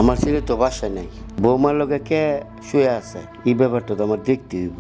আমার ছেলে তো বাসায় নাই, বৌমার লগে কে শুয়ে আছে, এই ব্যাপারটা তো আমার দেখতে হইব।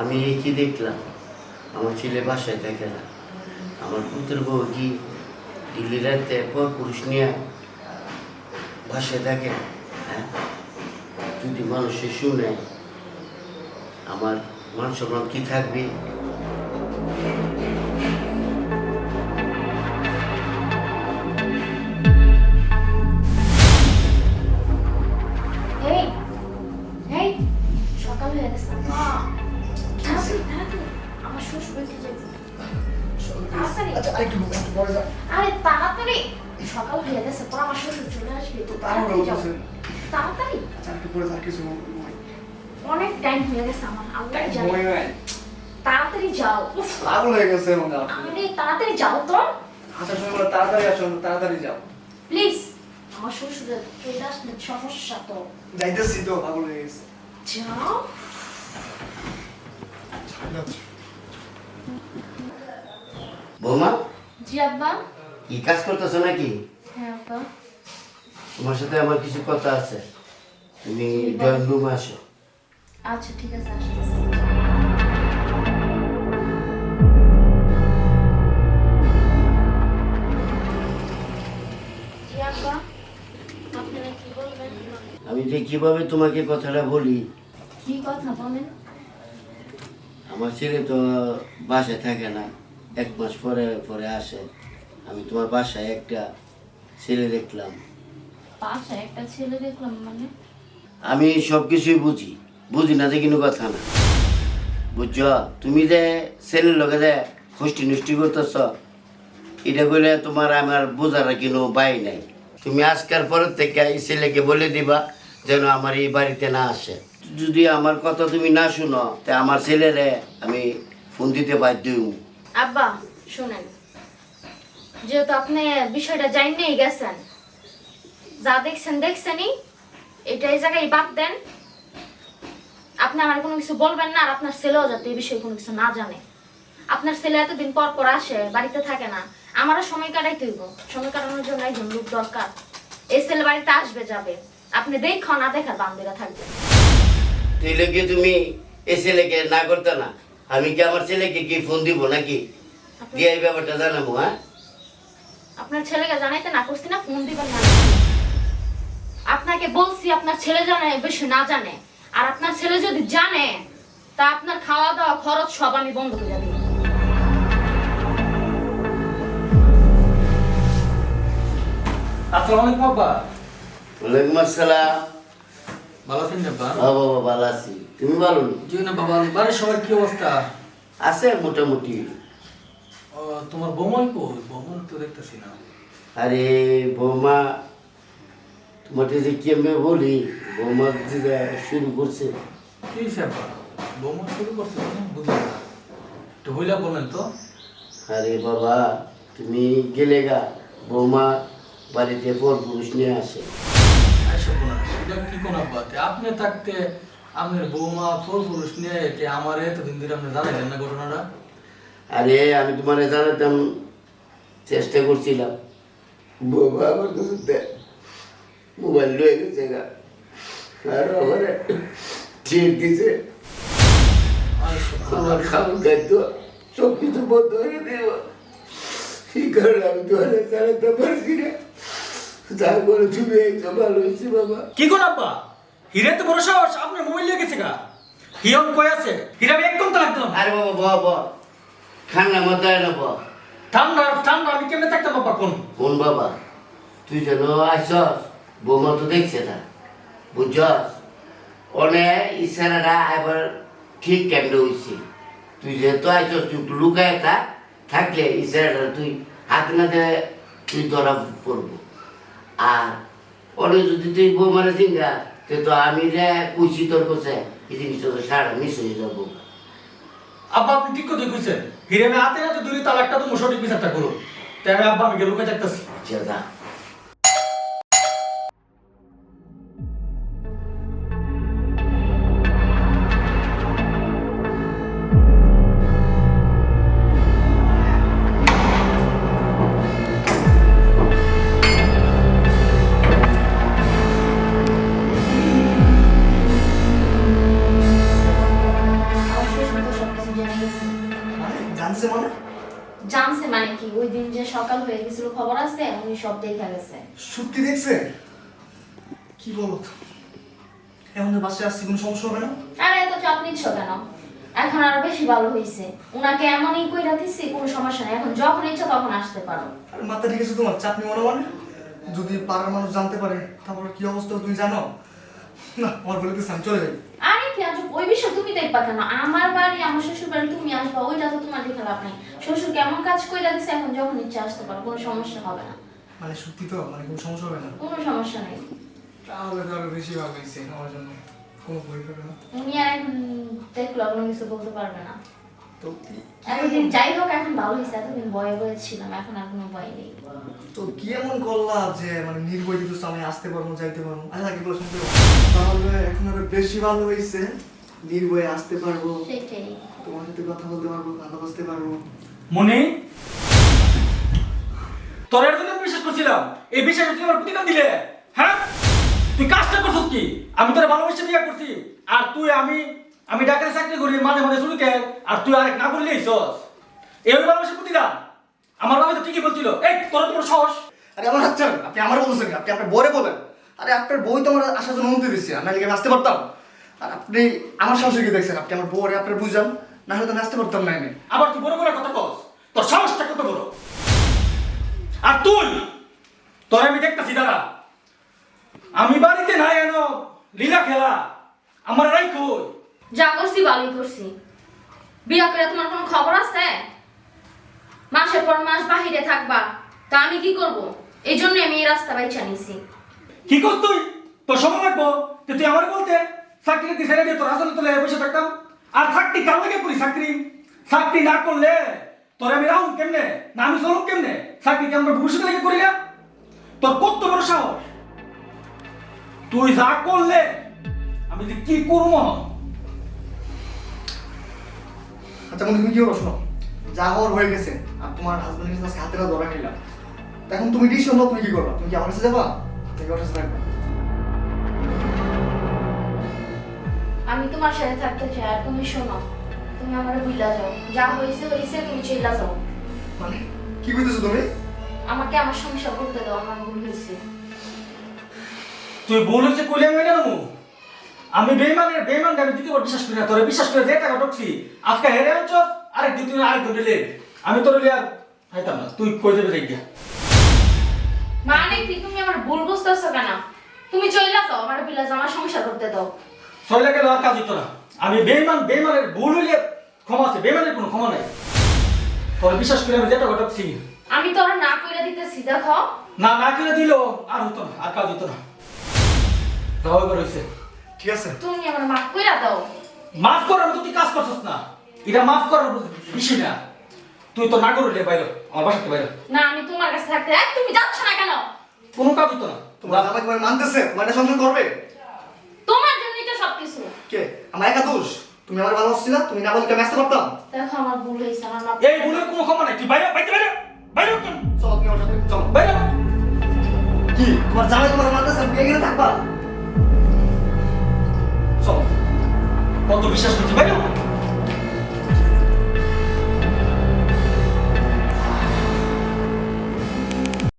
আমি কি দেখলাম, আমার ছেলে বাসায় থাকে না, আমার পুত্রের বউ কি দিল্লি রাতে পর পুরুষ নিয়ে বাসায় থাকে। হ্যাঁ, যদি মানুষে শুনে আমার মান সম্মান কি থাকবে? এই এই সকাল হয়ে গেছে তাড়াতাড়ি তাড়াতাড়ি আমার শ্বশুর বাড়িতে যাইতে তাড়াতাড়ি আচ্ছা আরেকটু পরে যা। আরে তাড়াতাড়ি সকাল হয়ে গেছে পর আমার শ্বশুর চলে আসবে তো তাড়াতাড়ি যাও তাড়াতাড়ি আচ্ছা একটু পরে যা, কিছু অনেক টাইম হয়ে গেছে আমার আল্লাহ জানে সময় নাই। তাড়াতাড়ি যাও উফ, পাগল হয়ে গেছে মনে হয়। আরে তাড়াতাড়ি যাও তো আসার সময় বলে তাড়াতাড়ি আসো, তাড়াতাড়ি যাও। প্লিজ আমার শ্বশুরের চলে আসলে সমস্যা তো যাইতেছি তো, পাগল হয়ে গেছে। যাও বৌমা, জি আব্বা কি কাজ করতেছো নাকি? হ্যাঁ আব্বা তোমার সাথে আমার কিছু কথা আছে, তুমি ড্রয়িং রুমে আসো। আচ্ছা ঠিক আছে আসতেছি জি আব্বা আপনারা কি বলবেন আমি যে কিভাবে তোমাকে কথাটা বলি, কি কথা বলেন আমার ছেলে তো বাসায় থাকে না, 1 মাস পরে পরে আসে। আমি তোমার বাসায় একটা ছেলে দেখলাম। বাসায় একটা ছেলে দেখলাম মানে আমি সব কিছুই বুঝি, বুঝি না যে কোনো কথা না, বুঝছ? তুমি যে ছেলের লগে যে খুষ্টি নুষ্টি করতেছ, এটা করলে তোমার আমার বোঝার কোনো বাই নাই। তুমি আজকের পরের থেকে এই ছেলেকে বলে দিবা যেন আমার এই বাড়িতে না আসে। যদি আমার কথা তুমি না শুনো, তা আমার ছেলেরে আমি ফোন দিতে বাধ্য হইব। আব্বা শুনেন যেহেতু আপনি বিষয়টা জানিয়েই গেছেন, যা দেখছেন দেখছেনই, এটা এই জায়গায় বাদ দেন। আপনি আমার কোনো কিছু বলবেন না, আর আপনার ছেলেও যাতে এই বিষয়ে কোনো কিছু না জানে। আপনার ছেলে এতদিন পর পর আসে, বাড়িতে থাকে না, আমারও সময় কাটাইতে হইব। সময় কাটানোর জন্য একজন লোক দরকার। এই ছেলে বাড়িতে আসবে যাবে, আপনি দেখো না দেখার বান্দিরা থাকবে। তাইলে কি তুমি এই ছেলেকে না করতে না? আমি কি আমার ছেলেকে কি ফোন দিব নাকি? দিয়ে এই ব্যাপারটা জানাবো। হ্যাঁ, আপনার ছেলেকে জানাইতে না করছি না, ফোন দিবেন না। আপনাকে বলছি আপনার ছেলে জানে বেশি না জানে, আর আপনার ছেলে যদি জানে তা আপনার খাওয়া দাওয়া খরচ সব আমি বন্ধ করে দিব। আসসালামু আলাইকুম আব্বা। ওয়ালাইকুম আসসালাম। ভালো আছেন আব্বা? বাবা ভালো আছি, তুমি ভালো নি? জি না বাবা, বাড়ির সবার কি অবস্থা? আছে মোটামুটি। ও, তোমার বৌমা কই? বৌমা তো দেখতেছি না। আরে বৌমা, তোমাকে যে কি আমি বলি, বৌমা যে শুরু করছে। কি হয়েছে আব্বা? বৌমা শুরু করছে মানে বুঝলাম না, একটু হইলা বলেন তো। আরে বাবা, তুমি গেলে গা, বৌমা বাড়িতে পর পুরুষ নিয়ে আসে। আইসা বলেন সেটা কি কোন আব্বা? তে আপনি থাকতে আপনার বৌমা ফোর পুরুষ নিয়ে এতে আমার এতদিন ধরে আপনি জানাইলেন না ঘটনাটা? আরে আমি তোমার জানাতাম চেষ্টা করছিলাম, বৌমা আমার কাছে মোবাইল লয়ে গেছে গা, আর আমার ঠিক দিছে। আইসা আমার খাবার খাদ্য সব কিছু বন্ধ করে দেব, এই কারণে আমি তোমার জানাতে পারছি না। তারপরে তুমি এই তো ভালো হয়েছে বাবা। কি কোন আব্বা? হিরে তো বড় সাহস, আপনার মোবাইল নিয়ে গেছে গা। হিয়ন কই আছে? হিরা আমি একদম তো লাগলাম। আরে বাবা ব ঠান্ডা মাথায় না ঠান্ডা ঠান্ডা আমি কেমনে থাকতাম বাবা? কোন বাবা, তুই যেন আসছস, বৌমা তো দেখছে না, বুঝছস? অনেক ইশারাটা এবার ঠিক কেমন হয়েছে। তুই যেহেতু আসছস, তুই একটু লুকায় থাকলে ইশারাটা তুই হাত না দে, তুই ধরা পড়বো। আর পরে যদি তুই বৌমারে চিঙ্গা তো আমি যে কইছি তোর কাছে এই জিনিসটা তো সারা মিস হয়ে যাবো। আব্বা আপনি ঠিক কথা কইছেন, হিরেমে হাতে হাতে দুই তালাকটা তো সঠিক বিচারটা করুন। তাই আমি আব্বা আমি গেলুকে দেখতেছি। আচ্ছা যা। আমার শ্বশুর তো সবকিছু জেনে গেছে। মানে জানছে মানে? জানছে মানে কি, ওই দিন যে সকাল হয়ে গেছিল খবর আছে, উনি সব দেখা গেছে। সত্যি দেখছে? কি বলো তো? এখন বাসে আসছি, কোনো সমস্যা হবে না? আরে এত চাপ নিচ্ছ কেন? এখন আরো বেশি ভালো হয়েছে, উনাকে এমনই কইরা দিচ্ছি, কোনো সমস্যা নেই। এখন যখন ইচ্ছা তখন আসতে পারো। আরে মাথা ঠিক আছে তোমার? চাপ নিও না মানে? যদি পাড়ার মানুষ জানতে পারে তারপরে কি অবস্থা তুমি জানো না? আমার বলে দিচ্ছি আমি চলে যাই। আরে কি আজ ওই বিষয় তুমি দেখবা কেন? আমার বাড়ি, আমার শ্বশুর বাড়ি তুমি আসবা, ওইটা তো তোমার দেখে লাভ নেই। শ্বশুর কেমন কাজ কইরা দিছে, এখন যখন ইচ্ছা আসতে পারো, কোনো সমস্যা হবে না। মানে সত্যি তো? মানে কোনো সমস্যা হবে না? কোনো সমস্যা নেই। তাহলে তো আরো বেশি ভালো হয়েছে আমার জন্য। কোনো ভয় পাবে না উনি আর এখন দেখলো কোনো কিছু বলতে পারবে না। তো? এতদিন যাই হোক এখন ভালো হয়েছে, এতদিন ভয়ে ভয়ে ছিলাম, এখন আর কোনো ভয় নেই। তো কি এমন করলা যে মানে নির্ভয় দিতে আমি আসতে পারবো, যাইতে পারবো? আচ্ছা এগুলো শুনতে পাবো। তাহলে এখন আরো বেশি ভালো হয়েছে, নির্ভয়ে আসতে পারবো, সেটাই। তোমার সাথে কথা বলতে পারবো, ভালোবাসতে পারবো। মনি, তোর এর জন্য বিশ্বাস করছিলাম, এই বিশ্বাসে তুই আমার প্রতিদান দিলে। হ্যাঁ, তুই কাজটা করছিস কি? আমি তোর ভালোবাসে বিয়ে করছি, আর তুই আমি ঢাকায় চাকরি করি, মাঝে মাঝে শুরু কে, আর তুই আরেক না বললে এইসস। এই ভালোবাসে প্রতিদান। আমার বাবা তো ঠিকই বলছিল, এই তোর তোমার সাহস। আরে আমার হাত ছাড়েন, আপনি আমার বলছেন, আপনি আপনার বরে বলেন। আরে আপনার বই তো আমার আসার জন্য অনুমতি দিচ্ছে, আমি আজকে আসতে পারতাম। আর আপনি আমার সাহসে কি দেখছেন? আপনি আমার বউরে আপনার বুঝান, না হলে তো আমি আসতে পারতাম না। এনে আবার তুই বড় বড় কথা কস, তোর সাহসটা কত বড়। আর তুই, তোর আমি দেখতেছি দাঁড়া, আমি বাড়িতে নাই এনো লীলা খেলা, আমার রাই কই। যা করছি ভালোই করছি। বিয়া করে তোমার কোনো খবর আছে? মাসের পর মাস বাহিরে থাকবা, তা আমি কি করব? এই জন্য আমি এই রাস্তা বাইছা নিছি। কি করছ তুই? তোর সময় লাগবো যে তুই আমার বলতে চাকরি দিতে ছেড়ে দিয়ে তোর আসলে তোলে বসে থাকতাম। আর চাকরি কাল লাগে করি, চাকরি না করলে তোর আমি রাহুল কেমনে, না আমি চলুম কেমনে? চাকরি কি আমরা ভবিষ্যতে লেগে করি না? তোর কত বড় সাহস! তুই যা করলে আমি যে কি করবো। আচ্ছা মনে তুমি কি করো শোনো, যা হওয়ার হয়ে গেছে, আর তোমার হাজবেন্ডের কাছে হাতেরা ধরা খেলাম। এখন তুমি ডিসিশন নাও, তুমি কি করবা? তুমি কি আমার কাছে যাবা, তুমি ওর কাছে থাকবা? আমি তোমার সাথে থাকতে চাই, আর তুমি শোনো, তুমি আমার বুইলা যাও, যা হয়েছে হয়েছে, তুমি চইলা যাও। মানে কি কইতেছো তুমি? আমাকে আমার সংসার করতে দাও, আমার ভুল হয়েছে। তুই বলেছে কইলে আমি না নেবো? আমি বেইমান আমি দ্বিতীয়বার বিশ্বাস করি না। তোরে বিশ্বাস করে যে টাকা ঢুকছি, আজকে হেরে আনছ, আরেক দিন তুই আরেক ঘন্টা লেট। আমি তোর আর খাইতাম না, তুই কই দেবে যাই গিয়া। মানে কি তুমি আমার ভুল বুঝতেছো কেন? তুমি চইলা যাও, আমার বুইলা যাও, আমার সংসার করতে দাও। ছয় গেল আর কাজ হইতো না। আমি বেইমানের ভুল হইলে ক্ষমা আছে, বেইমানের কোনো ক্ষমা নাই। তোর বিশ্বাস করে আমি যে টাকা ঢুকছি, আমি তো আর না কইরা দিতেছি, দেখো। না করে দিল আর হতো না, আর কাজ হইতো না। যাও এবার হইছে। ঠিক আছে তুমি আমার মাফ কইরা দাও। মাফ করার মতো তুই কাজ করছিস না, এটা মাফ করার বিষয় না। তুই তো না করলে বাইরে, আমার বাসাতে বাইরে। না আমি তোমার কাছে থাকতে, তুমি যাচ্ছ না কেন? কোনো কাজ হতো না। তোমার জামাই তোমার মানতেছে, মানে সংসার করবে? তোমার জন্যই তো সবকিছু। কে আমার একা দোষ? তুমি আমার ভালোবাসছি না, তুমি না বলতে আমি আসতে পারতাম। দেখো আমার ভুল হয়েছে, আমার মাফ এই ভুলের কোনো ক্ষমা নাই। তুই বাইরে বাইরে কেন? চলো তুমি আমার সাথে চলো। বাইরে। কি তোমার জামাই তোমার মানতেছে, তুমি এখানে থাকবা? চলো। কত বিশ্বাস করছিস বাইরে।